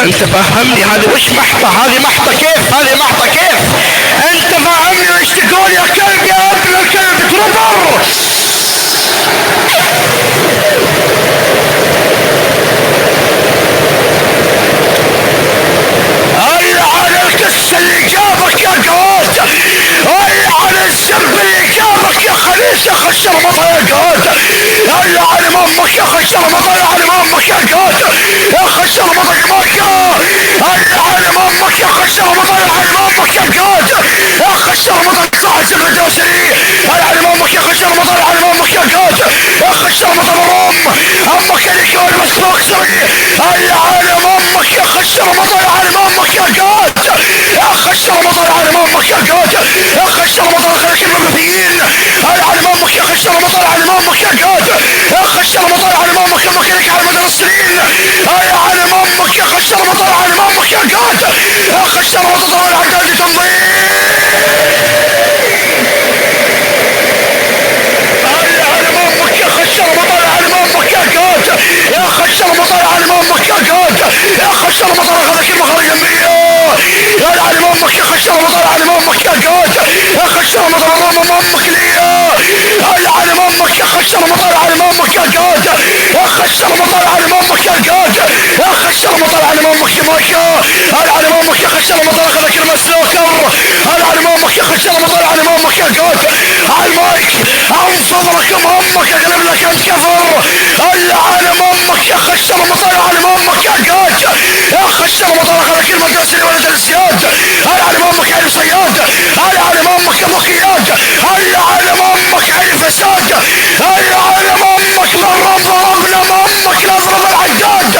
انت فهمني هذه مش محطة، هذه محطة كيف؟ هذه محطة كيف؟ انت فهمني وش تقول يا كلب يا ابن الكلب تربر؟ هيا على القس اللي جابك يا قوات، هيا على السب اللي جابك يا خليس يا خش رمضان يا قوات، هيا على امك يا خش رمضان على امك يا قوات يا خش رمضان مكة، هيا على امك يا خش رمضان على امك يا قوات يا خش رمضان صاحب سر الدوسري، هيا على امك يا خش رمضان على امك يا قوات يا خش رمضان امك اللي كون مسلوك سري، هيا على امك يا خش رمضان على امك يا قوات يا خش رمضان على امك يا قوات يا خش رمضان خليك المبثيين، هيا على امك يا خش رمضان على امك يا قوات يا خش رمضان على امك امك لك على مدى السنين، هيا على امك يا خش رمضان على امك يا قوات يا خش رمضان على عداد تنظيم، هيا على امك يا خش رمضان على امك يا قوات يا خش رمضان على امك يا قوات يا خش رمضان خليك المخرج الانبياء، يا على امك يا خش رمضان على امك يا قوات يا خش رمضان امك ليا، هيا على امك يا خش رمضان على امك يا قوات يا خش رمضان على امك يا قوات يا خش رمضان على امك يا مكة، هيا على امك يا خش رمضان خليك المسلوكر، هيا على امك يا خش رمضان على امك يا قوات على المايك عن فضلك امك اغلب لك انت كفر، هيا على امك يا خش رمضان على امك يا قوات يا خش رمضان خليك المدرسة ولد الزياد، هيا على امك عين صياد، هيا على امك يا مقياد، هيا على امك عين فساد، هيا على امك ضرب ضربنا امك نضرب العداد،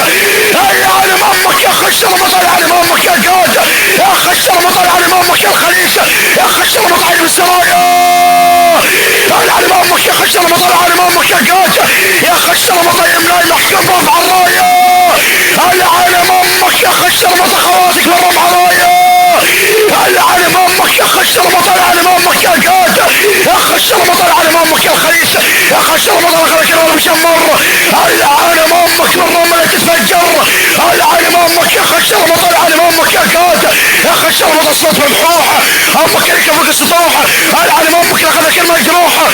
هيا على امك يا خش رمضان على امك يا قوات يا خش رمضان على امك يا الخليفة يا خش رمضان على السرايا، هيا على امك يا خش رمضان على امك يا قوات يا خش رمضان يمناي محكوم رفع الراية، هيا على امك يا خش رمضان خواتك بالرفع الراية، هيا على امك يا خش رمضان على امك يا قوات يا خش رمضان على امك يا الخليفة يا خش رمضان خليك الارض مشمر، هيا على امك بالرملة تتفجر، هيا على امك يا خش رمضان على امك يا قوات يا خش رمضان صوت ممحوحة امك اللي فوق السطوحة، هيا على امك خليك المجروحة،